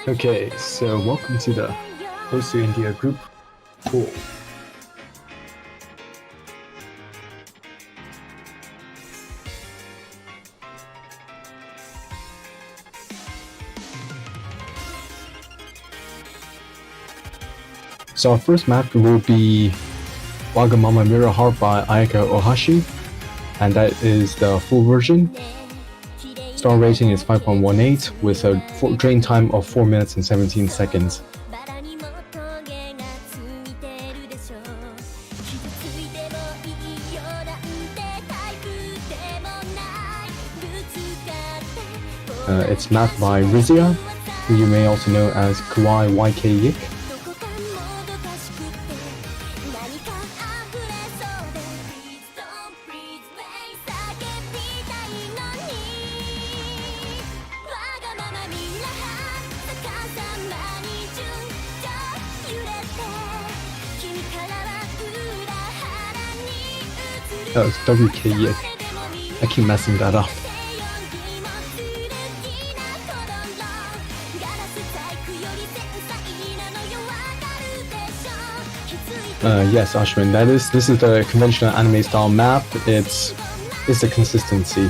Okay, so welcome to the Host to India group pool. So our first map will be Wagamama Mirror Heart by Ayaka Ohashi, and that is the full version. Star rating is 5.18 with a drain time of 4 minutes and 17 seconds. It's mapped by Rizia, who you may also know as Kawaii YK Yik. That was WK Yik. I keep messing that up. Yes, Ashwin, this is the conventional anime style map. It's the consistency.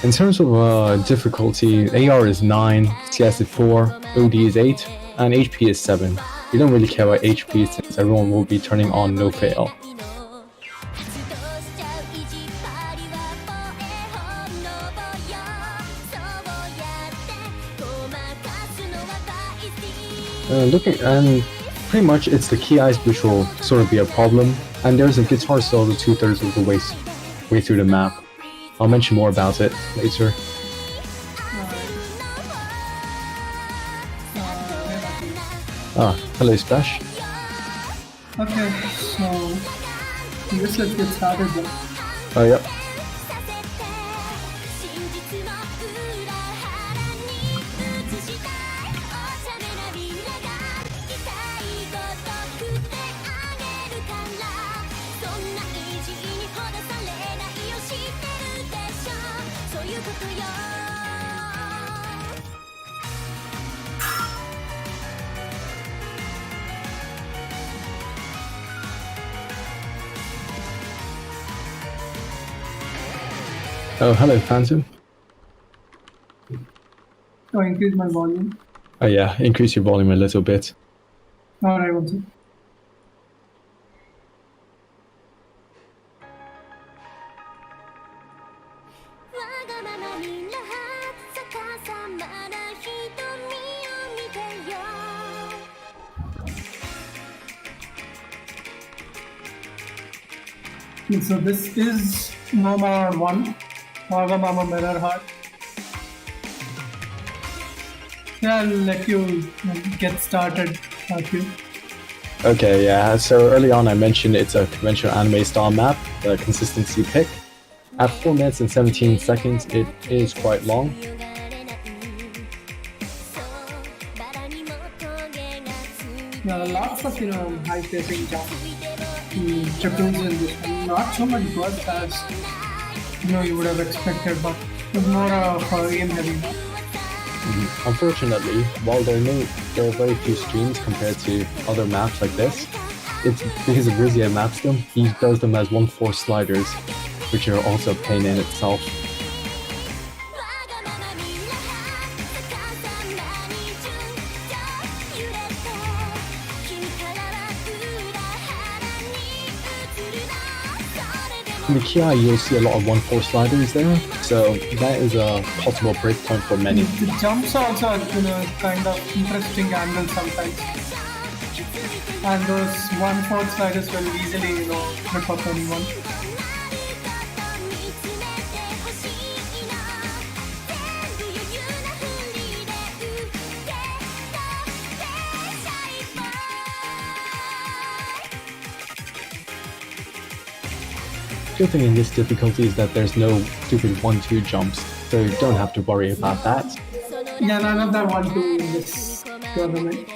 In terms of difficulty, AR is 9, CS is 4, OD is 8, and HP is 7. We don't really care about HP since everyone will be turning on no fail. And pretty much it's the key eyes which will sort of be a problem, and there's a guitar solo 2/3 of the way through the map. I'll mention more about it later. Hello Splash. Okay, so I guess let's get started then. Oh, yep. Oh, hello, Phantom. Oh, increase my volume. Oh yeah, increase your volume a little bit. Alright, one second. So this is Mama 1, Wagamama Mirror Heart. Yeah, I'll let you get started, Matthew. Okay, yeah, so early on I mentioned it's a conventional anime style map, the consistency pick. At 4 minutes and 17 seconds, it is quite long. Lots of high pacing jump triples in this one. Not so much burst as you would have expected, but it's more of a game heavy. Unfortunately, while there are very few streams compared to other maps like this, it's because of Rizia maps them, he does them as 1/4 sliders, which are also a pain in itself. In the Kia, you'll see a lot of 1/4 sliders there, so that is a possible breakpoint for many. The jumps are also kind of interesting angle sometimes. And those 1/4 sliders will easily, trip up anyone. Good thing in this difficulty is that there's no stupid 1-2 jumps, so you don't have to worry about that. Yeah, none of that 1-2 in this tournament.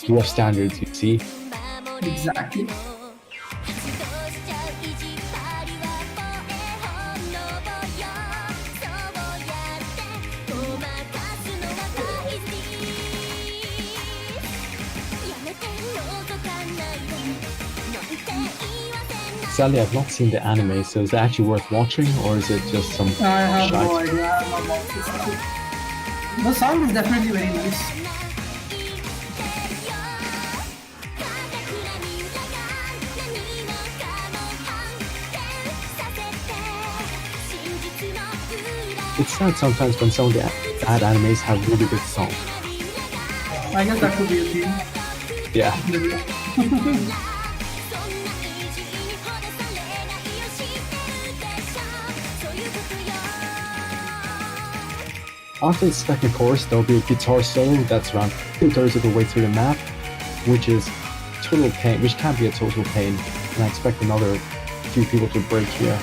You have standards, you see. Exactly. Sadly, I've not seen the anime, so is it actually worth watching, or is it just some I have shite? no idea. I have not watched this. The sound is definitely very nice. It's sad sometimes when some of the bad animes have really good songs. I guess that could be a theme. Yeah. After the second chorus, there'll be a guitar solo that's around 2/3 of the way through the map, which is total pain, which can be a total pain, and I expect another few people to break here.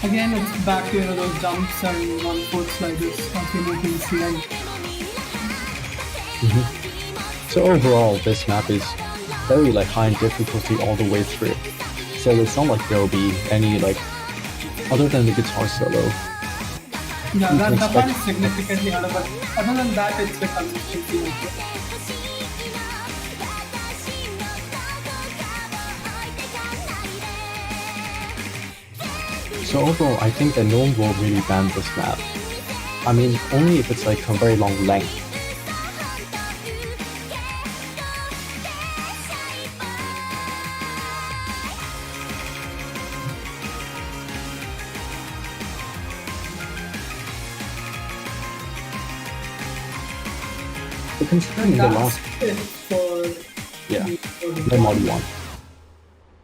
Again, it's back to those jumps and 1/4 sliders continuing to the So overall, this map is very high in difficulty all the way through. So it's not like there'll be any other than the guitar solo. Yeah, that one is significantly harder, but other than that, it's the consistency. So overall, I think that no one will really ban this map. I mean, only if it's a very long length. But considering the last, yeah, the mod 1.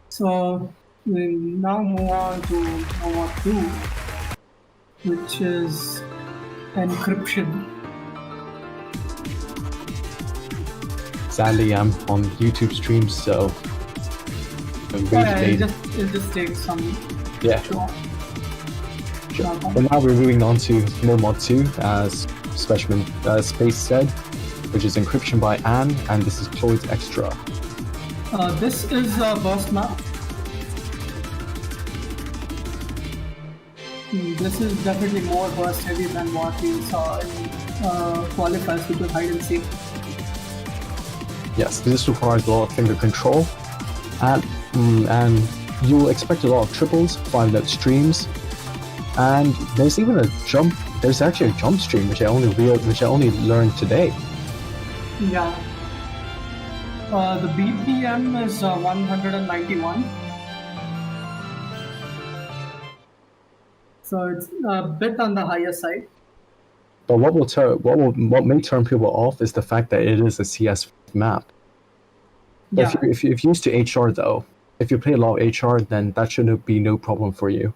So we now move on to mod 2, which is encryption. Sadly, I'm on YouTube streams, so I'm very delayed. It just takes some. Yeah. Sure. But now we're moving on to more mod 2, as Specimen Space said, which is encryption by Anne, and this is Chloe's Extra. This is a burst map. This is definitely more burst heavy than what we saw in qualifiers, which was hide and seek. Yes, this requires a lot of finger control, and you will expect a lot of triples, 5-minute streams, and there's even a jump. There's actually a jump stream, which I only learned today. Yeah. The BPM is 191. So it's a bit on the higher side. But what may turn people off is the fact that it is a CS map. Yeah. If you're used to HR though, if you play a lot of HR, then that should be no problem for you.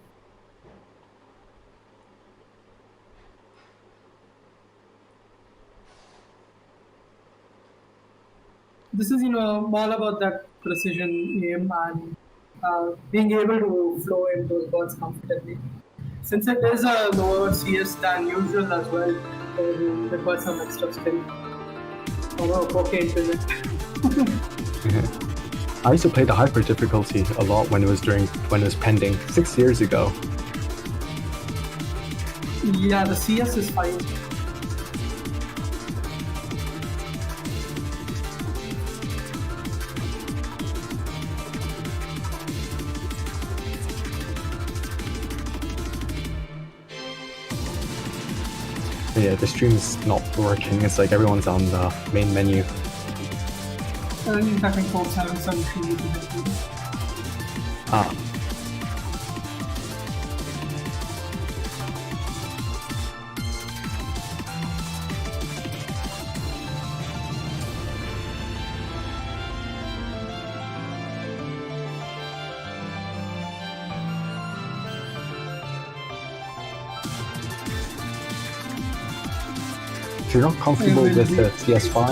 This is all about that precision aim and being able to flow in those birds comfortably. Since it is a lower CS than usual as well, it requires some extra skill. Oh, Pokeinfernape. I used to play the hyper difficulty a lot when it was pending 6 years ago. Yeah, the CS is fine. Yeah, the stream is not working. It's like everyone's on the main menu. And I think folks having some issue with it. Ah. If you're not comfortable with the CS5,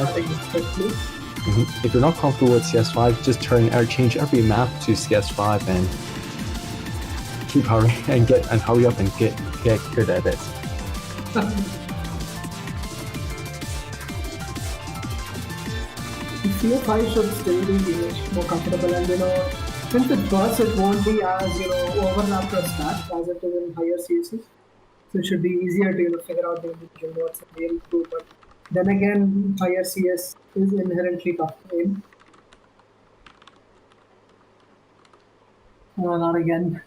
if you're not comfortable with CS5, just change every map to CS5 and keep hurry and hurry up and get good at it. CS5 should still be more comfortable, and since it bursts, it won't be as overlapped or stacked as it is in higher CSs. So it should be easier to figure out the individual nodes and really do. But then again, higher CS is inherently tough to aim. Not again.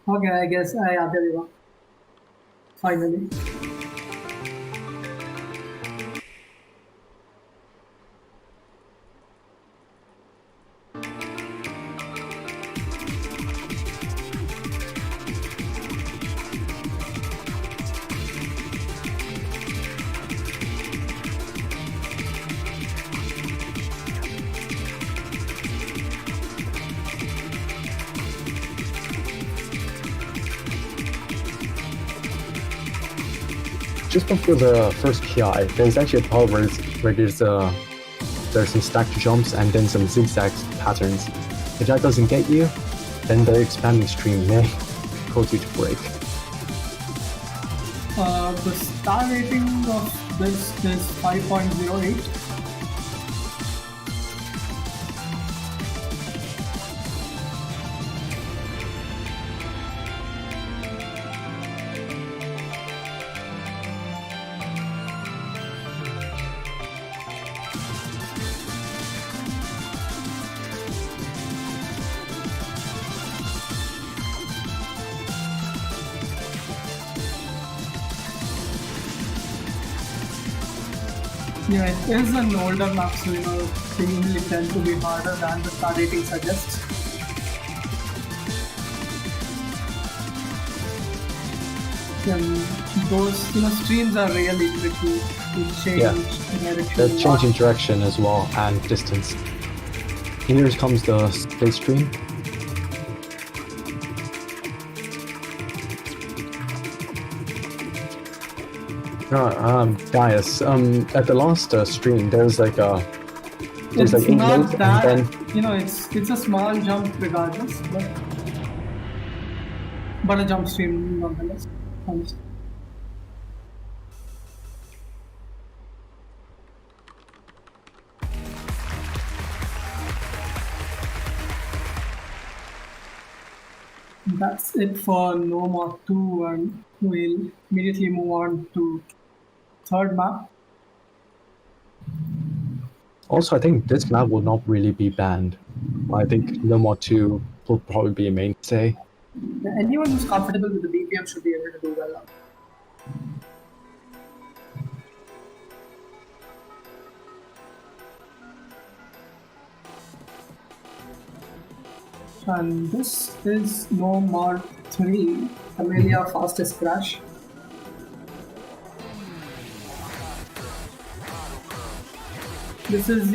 Okay, I guess yeah, there we go. Finally. Just before the first PI, there's actually a part where there's some stacked jumps and then some zigzag patterns. If that doesn't get you, then the expanding stream may cause you to break. The star rating of this is 5.08. Yeah, it is an older map, so they usually tend to be harder than the star rating suggests. And those streams are really tricky to change direction. They're changing direction as well and distance. Here comes the space stream. Gaius, at the last stream, there's like a... It's like not that, and then, it's a small jump regardless, but a jump stream nonetheless, honestly. That's it for No More 2, and we'll immediately move on to third map. Also, I think this map will not really be banned. I think No More 2 will probably be a mainstay. Anyone who's comfortable with the BPM should be able to do well. And this is No More 3, Amelia Fastest Crash. This is,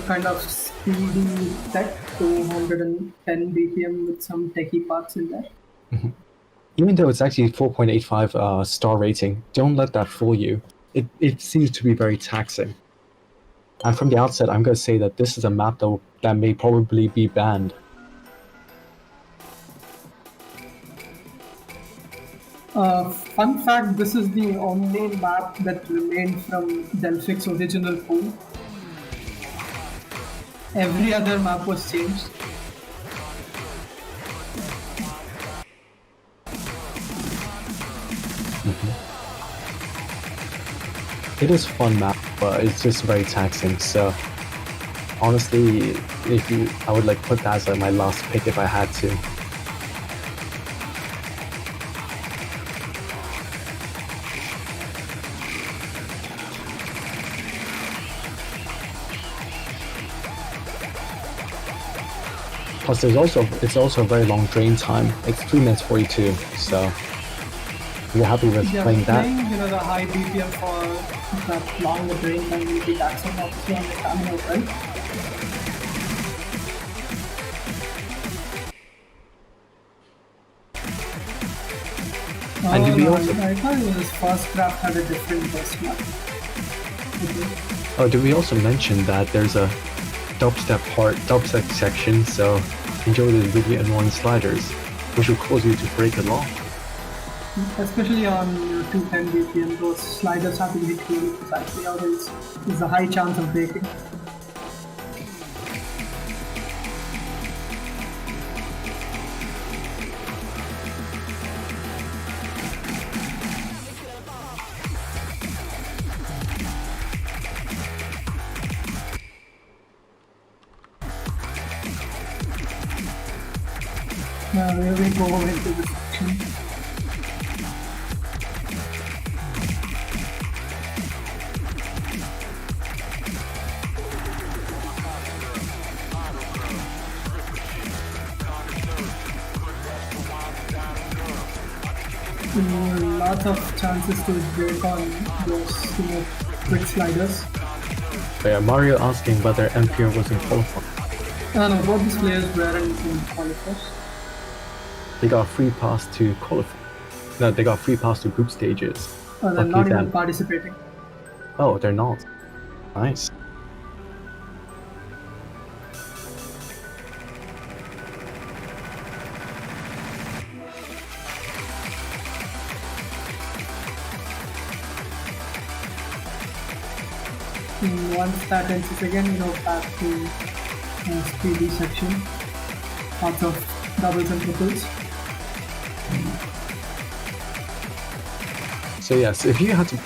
kind of speedy tech, 210 BPM with some techie parts in there. Even though it's actually 4.85 star rating, don't let that fool you. It seems to be very taxing. And from the outset, I'm going to say that this is a map that may probably be banned. Fun fact, this is the only map that remained from Delphic's original pool. Every other map was changed. It is a fun map, but it's just very taxing. So honestly, I would like put that as like my last pick if I had to. Plus, it's also a very long drain time. It's 3 minutes 42, so you're happy with playing that? The high BPM for that long drain time will be taxing obviously on the stamina, right? And I thought his first craft had a different burst map. Oh, did we also mention that there's a dubstep section, so enjoy the really annoying sliders, which will cause you to break a lot. Especially on 210 BPM, those sliders have to be really precisely, or there's a high chance of breaking. Now here we go into the section. Lots of chances to break on those quick sliders. Yeah, Mario asking whether Emfyr was in qualifying. No, both these players were in qualifiers. They got a free pass to qualify. No, they got a free pass to group stages. Oh, they're not even participating. Oh, they're not. Nice. Once that ends it again, back to speedy section. Lots of doubles and triples. So yes, if you had to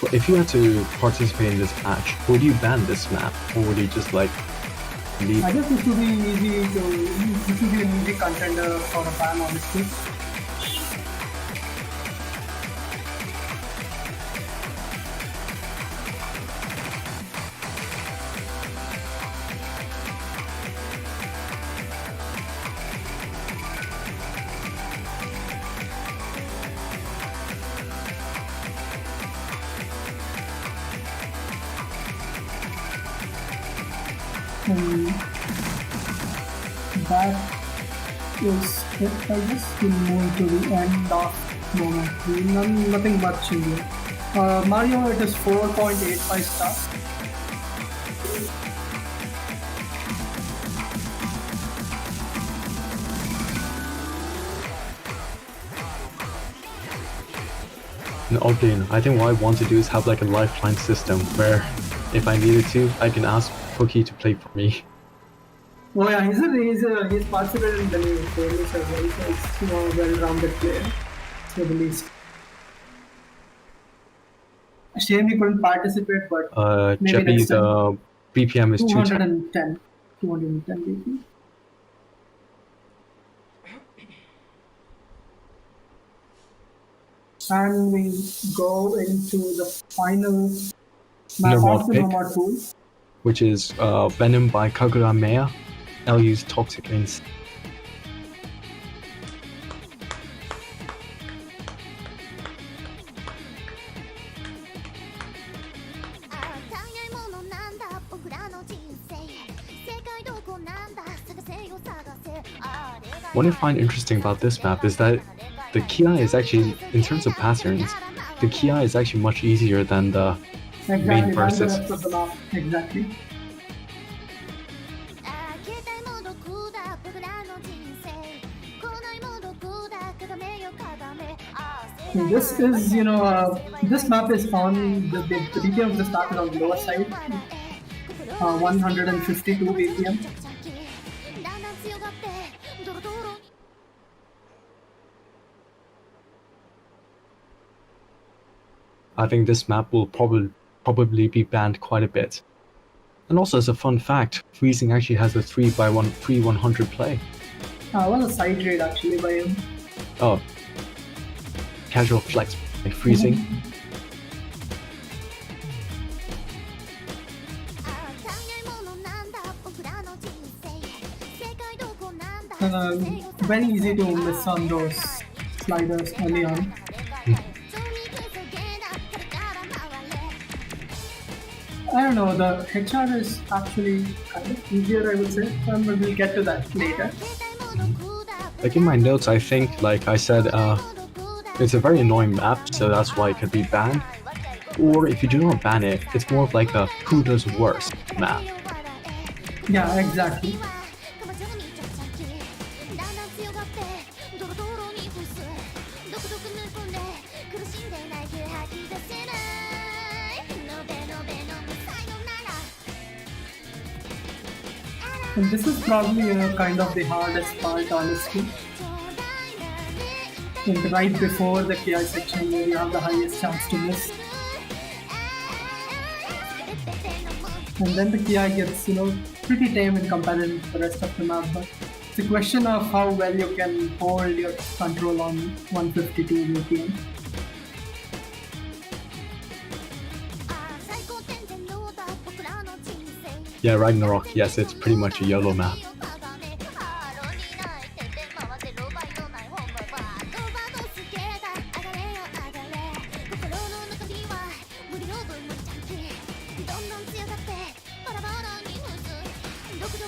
participate in this match, would you ban this map, or would you just like leave? I guess this would be an easy contender for a ban, honestly. That is it, I guess. We'll move to the end of moment. Nothing much in here. Mario, it is 4.85 stars. And oddly, I think what I want to do is have like a lifeline system where, if I needed to, I can ask Pokey to play for me. Oh yeah, he's participated in the league, so he's a well-rounded player, to say the least. Shame he couldn't participate, but maybe next time. The BPM is 210 BPM. And we go into the final map of the Mappool, which is Venom by Kagura Mea. LU's Toxic Ins. What I find interesting about this map is that the Ki is actually, in terms of patterns, the Ki is actually much easier than the Exactly, main than the verses. rest of the map. Exactly. And this is, this map is on the BPM of this map is on the lower side, 152 BPM. I think this map will probably be banned quite a bit. And also, as a fun fact, Freezing actually has a 3x100 play. Was a side raid actually by him. Oh, casual flex by Freezing. Very easy to miss on those sliders early on. I don't know, the HR is actually kind of easier, I would say, but we'll get to that later. Like in my notes, I think, like I said, it's a very annoying map, so that's why it could be banned. Or if you do not ban it, it's more of like a who does worse map. Yeah, exactly. And this is probably, kind of the hardest part, honestly. And right before the KI section where you have the highest chance to miss. And then the KI gets, pretty tame in comparison to the rest of the map, but it's a question of how well you can hold your control on 152 BPM. Yeah, Ragnarok, yes, it's pretty much a YOLO map.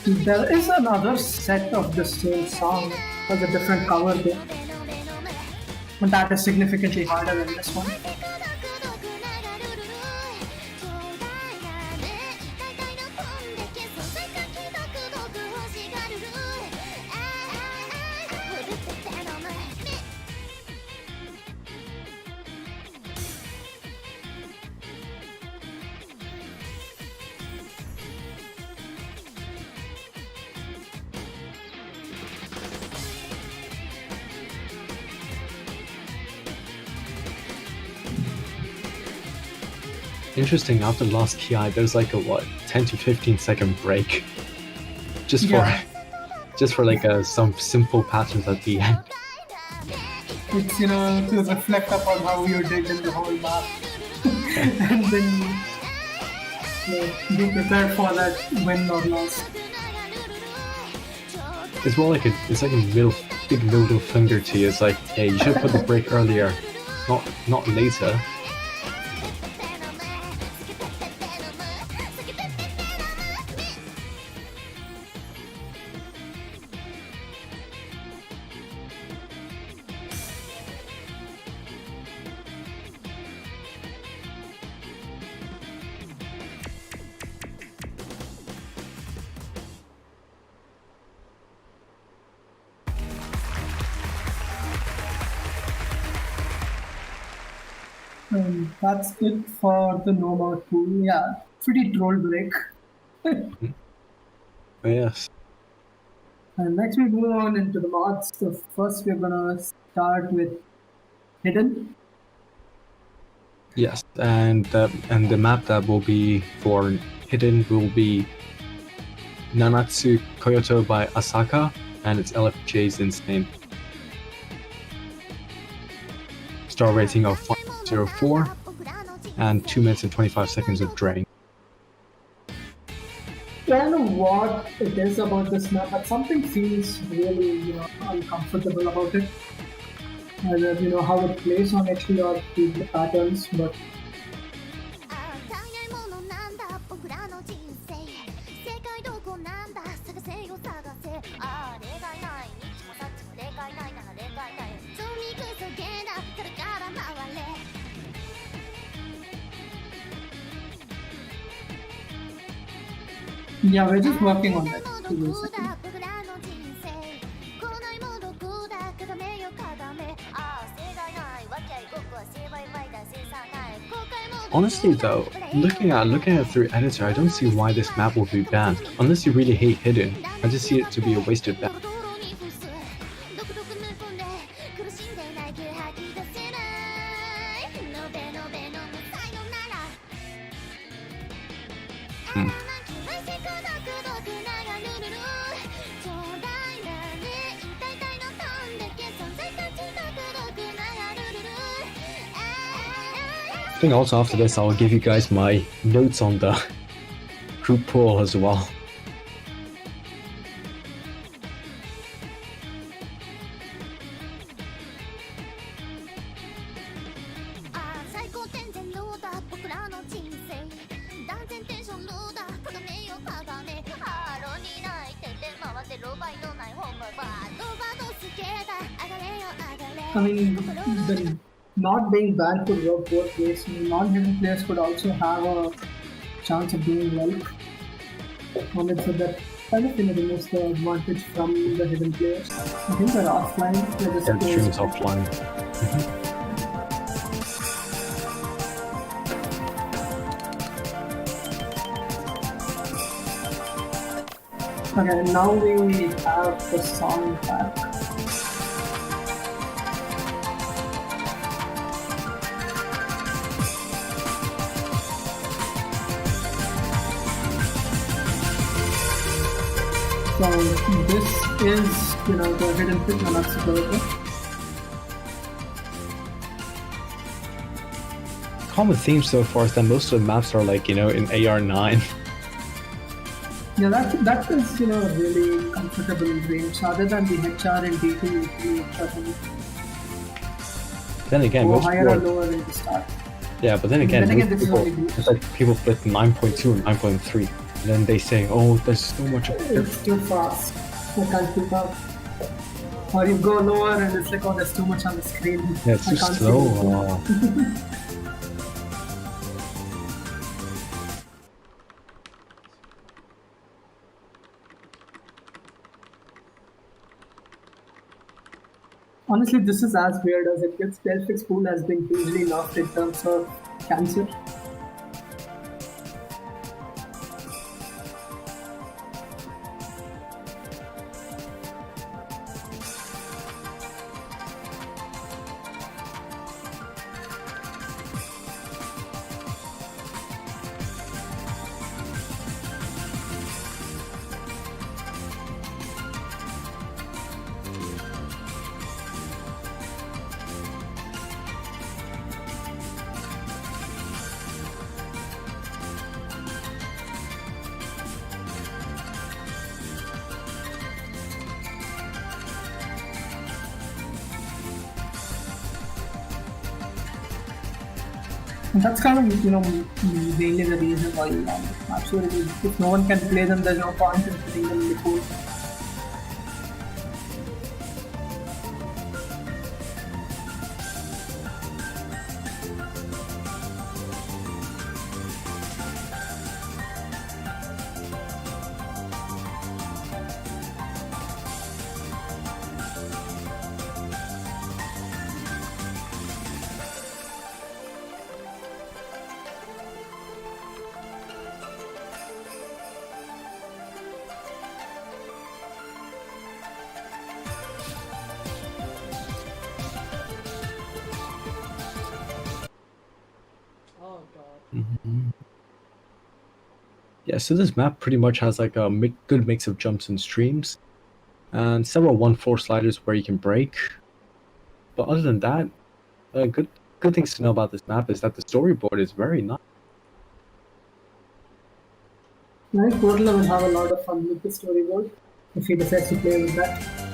There is another set of the same song with a different cover there. And that is significantly harder than this one. Interesting, after the last Ki, there's like a 10 to 15 second break. Just for like some simple patterns at the end. It's, to reflect upon how you did in the whole map. And then be prepared for that win or loss. It's more like it's like a big middle finger to you. It's like, hey, you should put the break earlier, not later. That's it for the No More Pool. Yeah, pretty troll break. Yes. And next we move on into the mods. So first we're gonna start with Hidden. Yes, and the map that will be for Hidden will be Nanatsu Kyoto by Asaka, and its LFJ is insane. Star rating of 504, and 2 minutes and 25 seconds of drain. I don't know what it is about this map, but something feels really, uncomfortable about it. Either, how it plays on actually or the patterns, but Yeah, we're just working on that. Give me a second. Honestly though, looking at it through editor, I don't see why this map will be banned. Unless you really hate hidden, I just see it to be a wasted ban. Hmm. I think also after this, I'll give you guys my notes on the group pool as well. I mean, the not being banned could work both ways. Non-hidden players could also have a chance of doing well on it, so that kind of removes the advantage from the hidden players. I think they're offline. They're just Yeah, the stream is closed. offline. Okay, now we have the song back. So this is, the hidden pit and that's the Common theme so far is that most of the maps are like, in AR9. Yeah, that is, really comfortable in range. Other than the HR and D2, Then again, go most higher or people, lower in the start. yeah, but then again, Then again, most this is people, only boost. it's like people play 9.2 and 9.3, and then they say, oh, there's so much of it. It's too fast. I can't keep up. Or you go lower and it's like, oh, there's too much on the screen. Yeah, it's I too can't see slow. anything. Honestly, this is as weird as it gets. Delphix pool has been hugely nerfed in terms of cancer. And that's kind of, mainly the reason why absolutely, if no one can play them, there's no point in putting them in the pool. Yeah, so this map pretty much has like a good mix of jumps and streams, and several 1-4 sliders where you can break. But other than that, good things to know about this map is that the storyboard is very nice. I think Portla will have a lot of fun with the storyboard if he decides to play with that.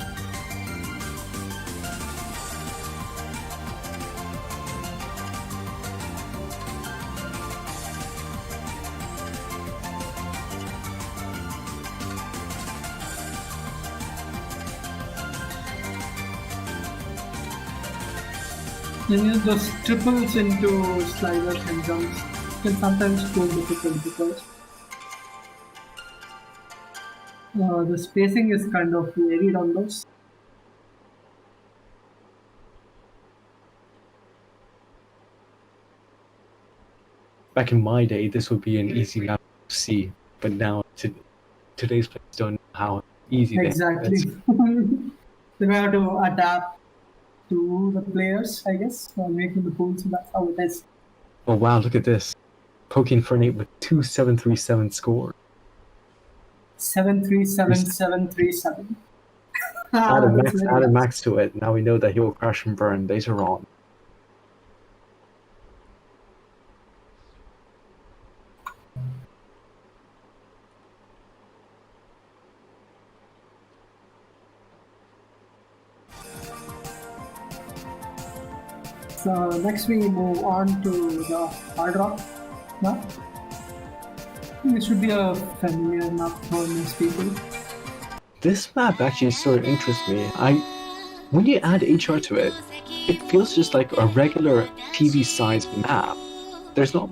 And those triples into sliders and jumps can sometimes prove difficult because The spacing is kind of varied on those. Back in my day, this would be an easy map to see, but now today's players don't know how easy they have Exactly. it. They have to adapt to the players, I guess, making the pool, so that's how it is. Oh wow, look at this. Pokeinfernape with 2737 score. 737 737. Add That's max, very add a nice. max to it. Now we know that he will crash and burn later on. So next we move on to the hard rock map. It should be a familiar map for most people. This map actually sort of interests me. When you add HR to it, it feels just like a regular TV size map. There's no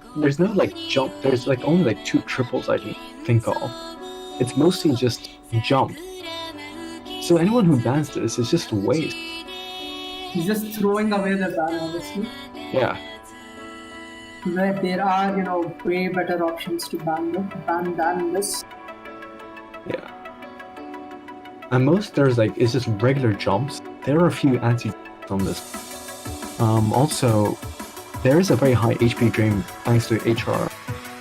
like jump. There's like only like two triples I can think of. It's mostly just jump. So anyone who bans this is just a waste. It's just throwing away the ban, obviously. Yeah. Where there are, way better options to ban than this. Yeah. And most there's like it's just regular jumps. There are a few anti on this. Also, there is a very high HP drain thanks to HR.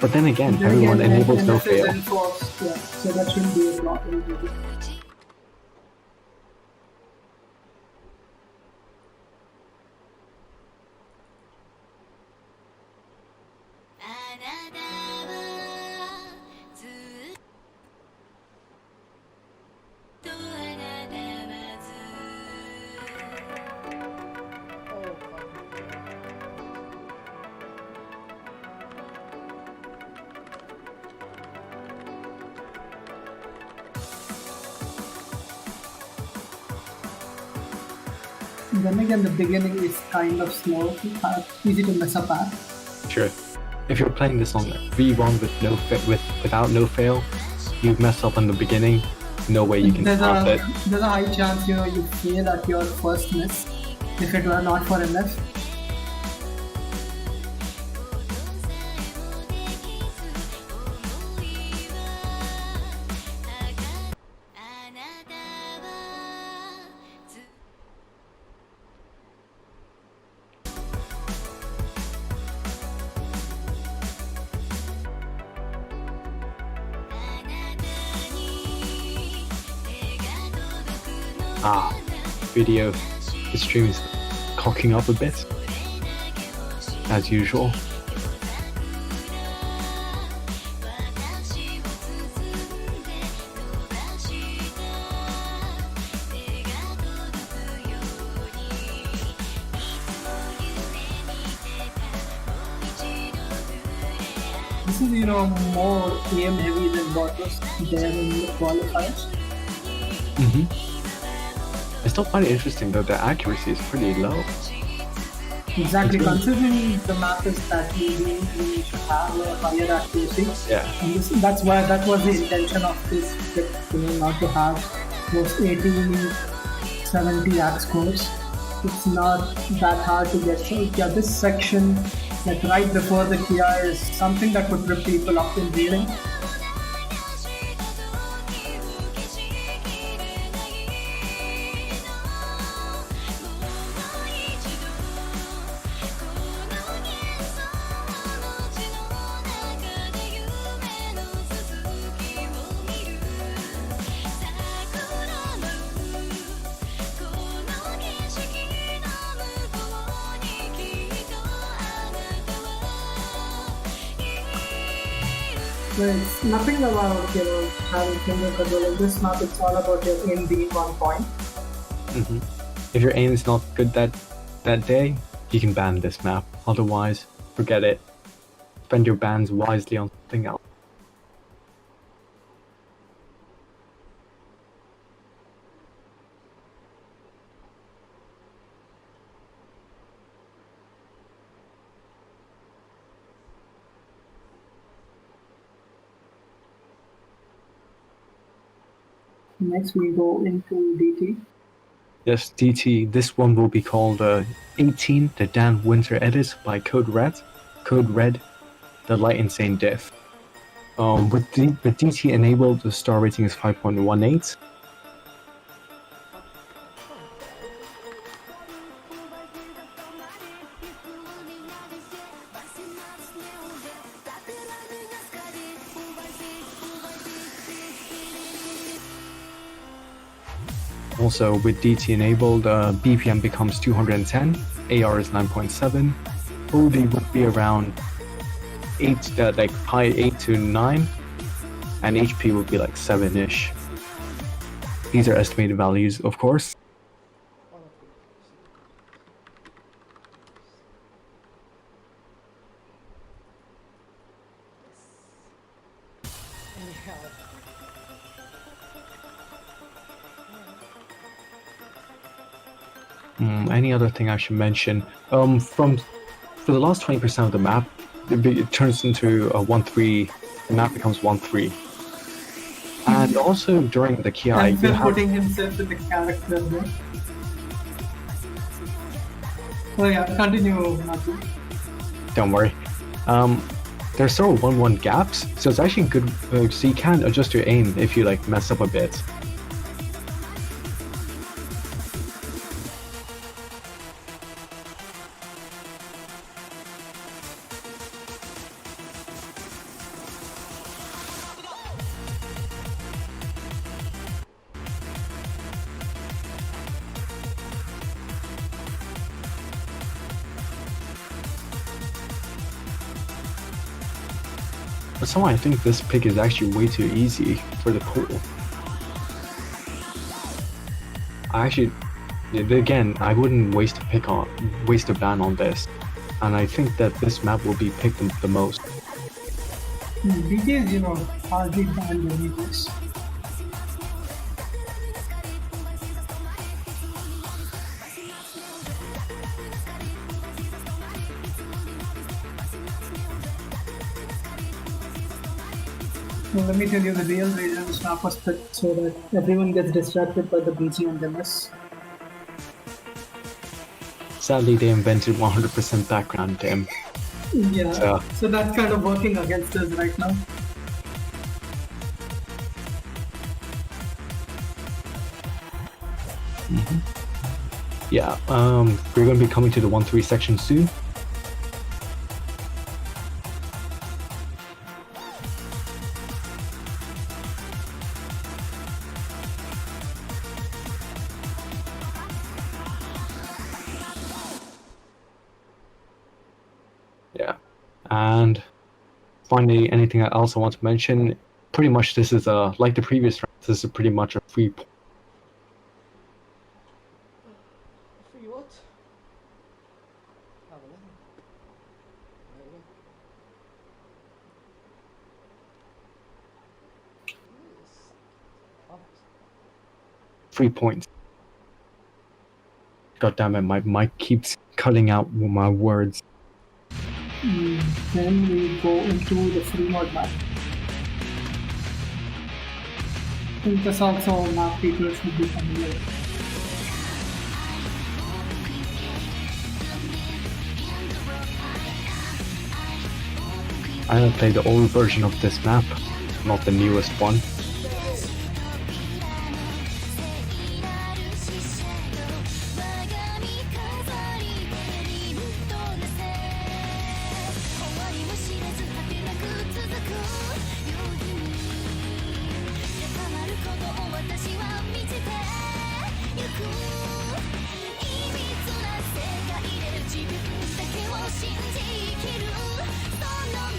But then again, Then everyone again, enables no NF is fail. enforced, yeah, so that shouldn't be a problem. Really. Then again, the beginning is kind of slow, easy to mess up at. Sure. If you're playing this on V1 without no fail, you mess up in the beginning. No way you can pass it. There's a high chance you fail at your first miss if it were not for MF. Video. The stream is cocking up a bit, as usual. This is more aim heavy than what was there in the qualifiers. I still find it interesting though. The accuracy is pretty low. Exactly, considering the map is that you should have a higher accuracy. Yeah. And that was the intention of this script, not to have those 80, 70 act scores. It's not that hard to get. So yeah, this section, like right before the Kia, is something that would trip people up in reading. It's nothing about having finger control. In this map, it's all about your aim being on point. If your aim is not good that day, you can ban this map. Otherwise, forget it. Spend your bans wisely on something else. Next, we go into DT. Yes, DT. This one will be called 18, the Dan Winter Edit by Code Red. Code Red, the Light Insane Death. With DT enabled, the star rating is 5.18. Also, with DT enabled, BPM becomes 210, AR is 9.7, OD would be around 8, like high 8 to 9, and HP would be like 7-ish. These are estimated values, of course. Any other thing I should mention? For the last 20% of the map, it turns into a 1-3. The map becomes 1-3. And also during the Ki, And Phil putting himself in the character there. Oh yeah, continue, Mappool. Don't worry. There's still 1-1 gaps, so it's actually good. So you can adjust your aim if you like mess up a bit. But somehow I think this pick is actually way too easy for the pool. Again, I wouldn't waste a ban on this, and I think that this map will be picked the most. DT is, hardly banned anyways. Well, let me tell you the real reason Snap was picked so that everyone gets distracted by the BG and the miss. Sadly, they invented 100% background dim. Yeah, so that's kind of working against us right now. Yeah, we're going to be coming to the 1-3 section soon. Yeah, and finally, anything else I want to mention? Pretty much, this is like the previous round. This is pretty much a free. Free what? Free points. God damn it, my mic keeps cutting out my words. Then we go into the free mode map. I think that's also a map people should be familiar with. I played the old version of this map, not the newest one.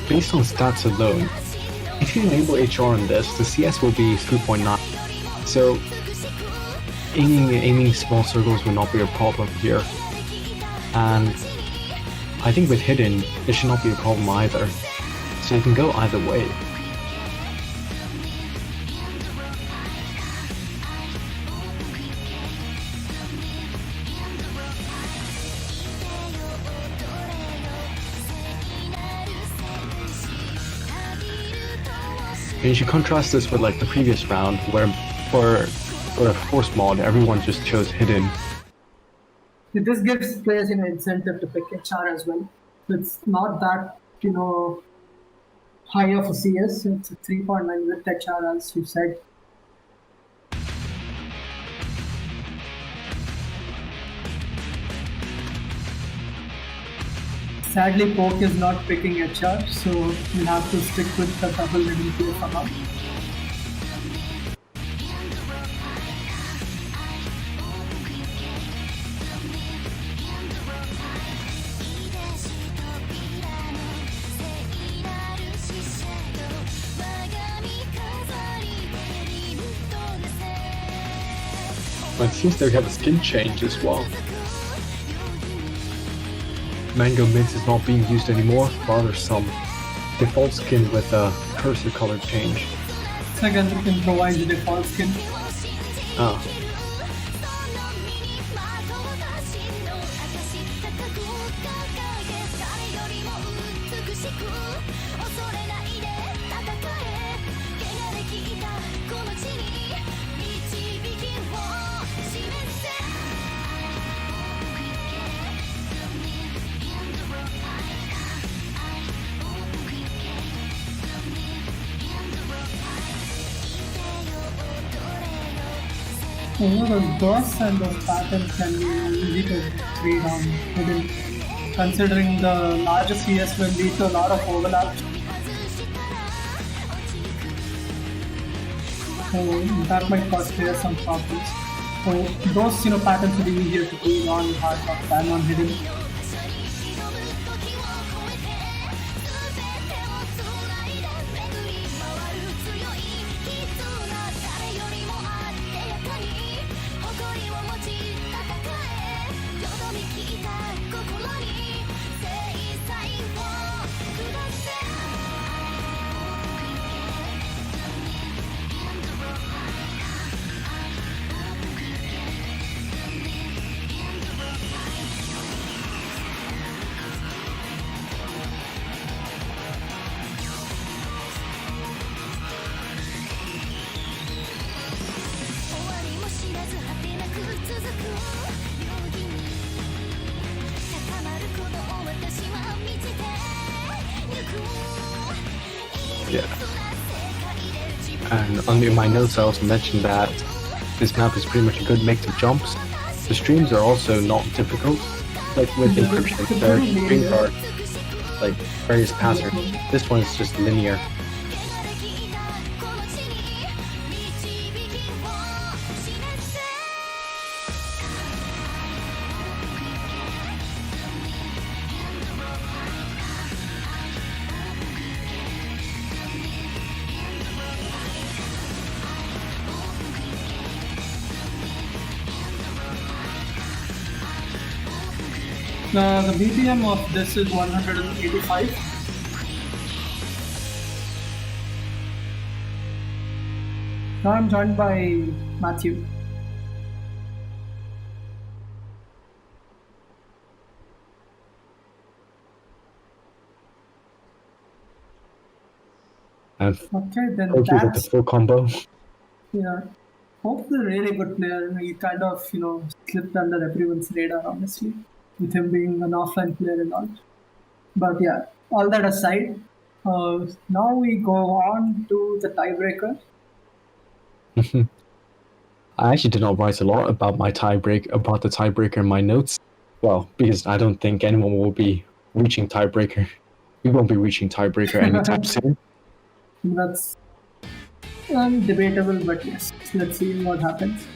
Based on stats alone, if you enable HR on this, the CS will be 3.9. So aiming small circles will not be a problem here. And I think with hidden, it should not be a problem either. So you can go either way. And you should contrast this with like the previous round where For the force mod, everyone just chose hidden. This gives players an incentive to pick HR as well. It's not that high of a CS. It's a 3.9 with HR, as you said. Sadly, Poke is not picking HR, so we'll have to stick with the double hidden play for now. But it seems they have a skin change as well. Mango Mint is not being used anymore, rather some default skin with a cursor color change. Second, we can provide the default skin. Ah. Those bursts and those patterns can be easy to read on hidden. Considering the larger CS will lead to a lot of overlap. So that might cause players some problems. So those patterns will be easier to read on hard than on hidden. Yeah. And under my notes I also mentioned that this map is pretty much a good mix of jumps. The streams are also not difficult. Like with encryption, their streams are like various patterns. This one is just linear. The BPM of this is 185. Now I'm joined by Matthew. Okay, then Pokey with the full combo. Yeah. Poke's a really good player. He kind of, slipped under everyone's radar, honestly, with him being an offline player and all. But yeah, all that aside, now we go on to the tiebreaker. I actually did not write a lot about the tiebreaker in my notes. Well, because I don't think anyone will be reaching tiebreaker. We won't be reaching tiebreaker anytime soon. That's debatable, but yes, let's see what happens.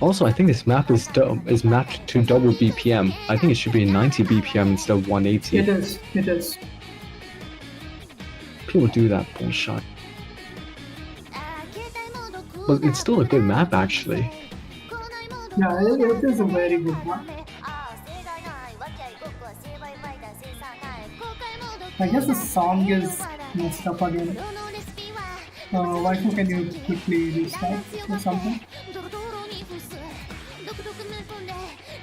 Also, I think this map is mapped to double BPM. I think it should be 90 BPM instead of 180. It is. It is. People do that bullshit. But it's still a good map, actually. Yeah, it is a very good map. I guess the song is messed up again. Waifu, can you quickly restart or something? ドロドロに伏す独特無根で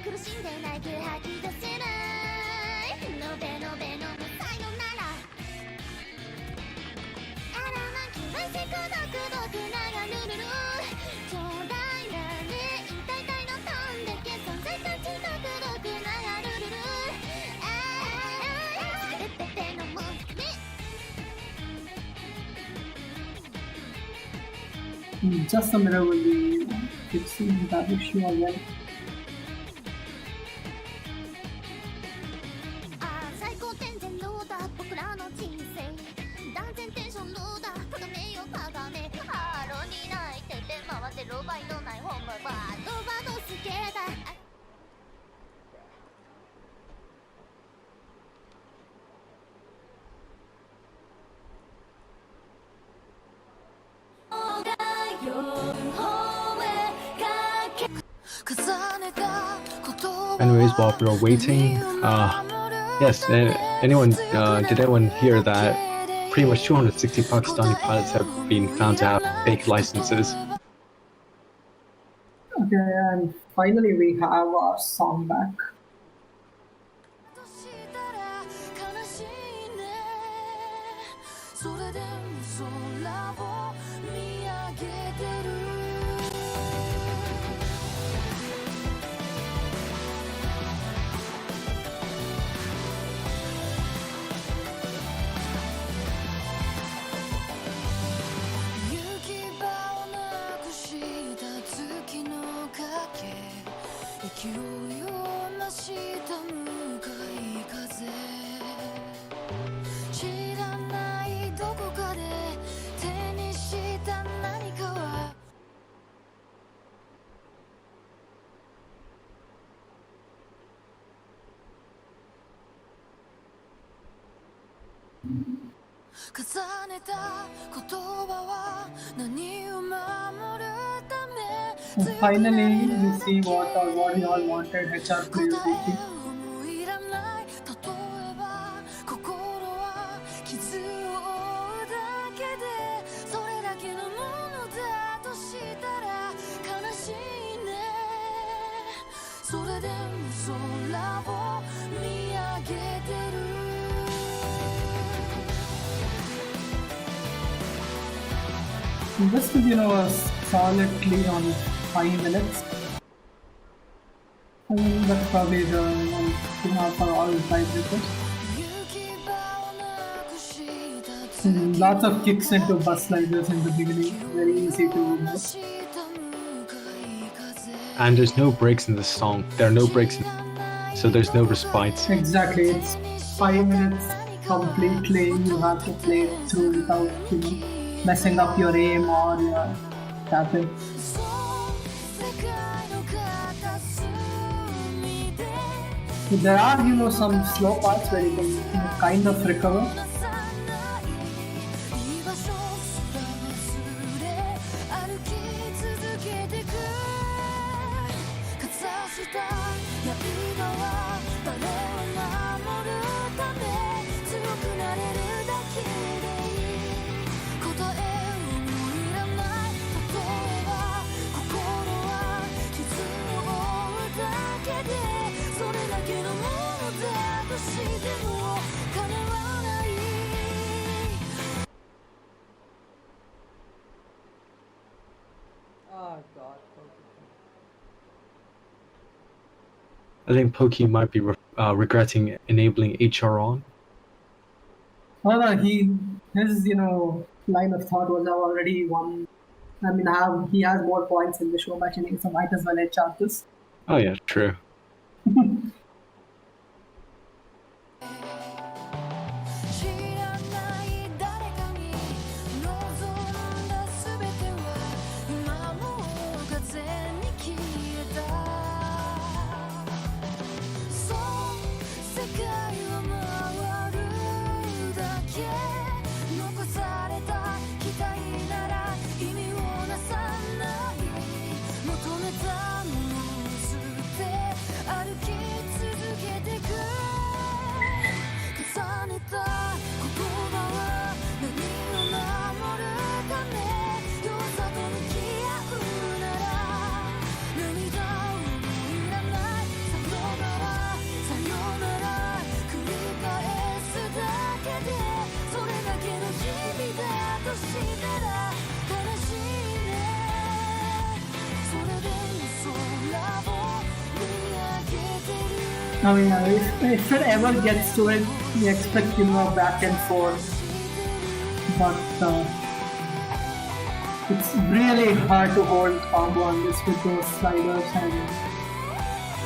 苦しんでないけ吐き出せないのべのべのむ才能ならあらまきわいせくどくどくながるるるちょうだいなね引退隊の飛んでけ存在たちどくどくながるるるああすべててのもねJust a minute will be fixing that issue again. 最高点全ローだ僕らの人生断然テンションローだ鏡よ鏡ハロに泣いてて回ってロバイのない本場バードスケーター Anyways, while we are waiting, yes, anyone, did anyone hear that pretty much 260 Pakistani pilots have been found to have fake licenses? Okay, and finally we have our song back. And finally, we see what we all wanted. HR plays VP. This is, a solidly on 5 minutes. I mean, that's probably the one for all 5 minutes. Lots of kicks into bus sliders in the beginning. Very easy to miss. And there's no breaks in the song. There are no breaks, so there's no respite. Exactly, it's 5 minutes completely. You have to play it through without, messing up your aim or your tapping. There are, some slow parts where you can kind of recover. Oh god, I think Pokey might be regretting enabling HR on. Oh no, his line of thought was I've already won. I mean, he has more points in the show match inning, so might as well HR this. Oh yeah, true. I mean, if it ever gets to it, we expect a back and forth, but it's really hard to hold combo on this with those sliders and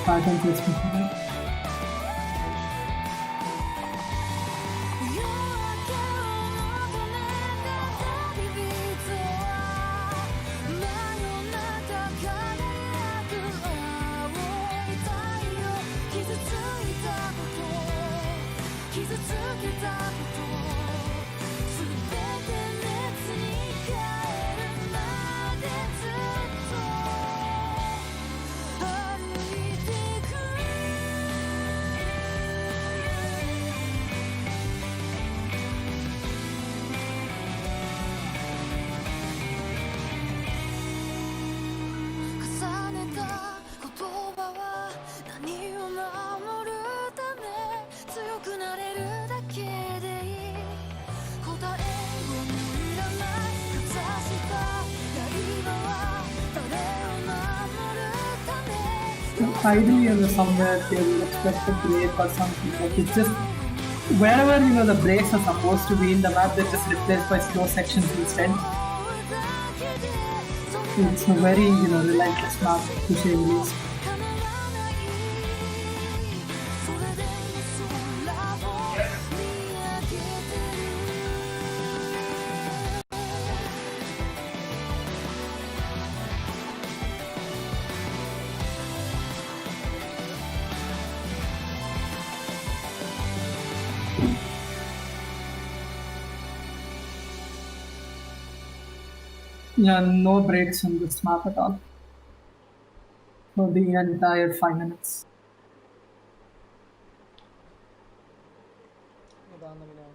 pattern placement. Ideally, somewhere they will expect a break or something. Like it's just wherever the breaks are supposed to be in the map, they're just replaced by slow sections instead. It's a very relentless map to say the least. Yeah, no breaks in this map at all for the entire 5 minutes. Madonna mia.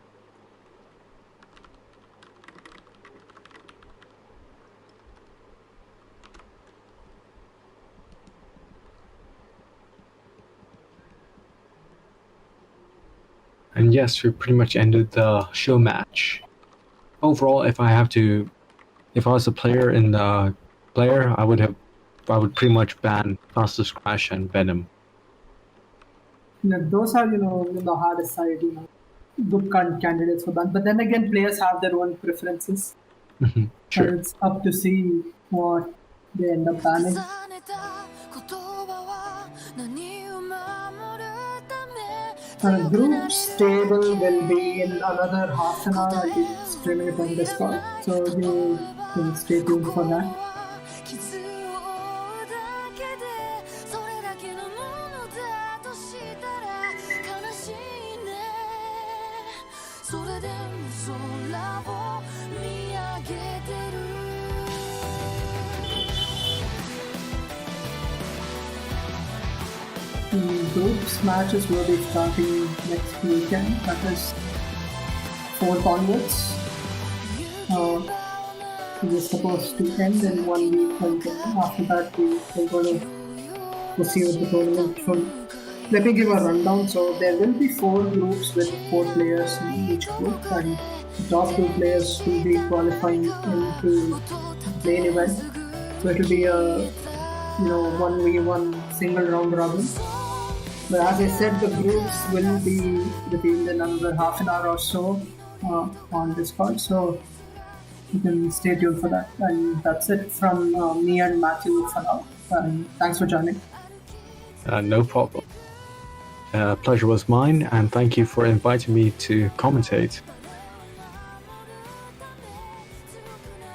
And yes, we pretty much ended the show match. Overall, if I was a player in the player, I would pretty much ban Fastest Crash and Venom. Those are the hardest side. Good candidates for that. But then again, players have their own preferences. Sure. And it's up to see what they end up banning. Group stable will be in another half an hour. I'll be streaming it on Discord, so you can stay tuned for that. Groups matches will be starting next weekend, that is 4th onwards. We're supposed to end in 1 week, and after that we're going to proceed with the tournament. So let me give a rundown. So there will be 4 groups with 4 players in each group, and the top 2 players will be qualifying into the main event. So it will be a 1v1 single round robin. But as I said, the groups will be revealed in another half an hour or so on Discord, so you can stay tuned for that. And that's it from me and Matthew for now. And thanks for joining. No problem. Pleasure was mine, and thank you for inviting me to commentate.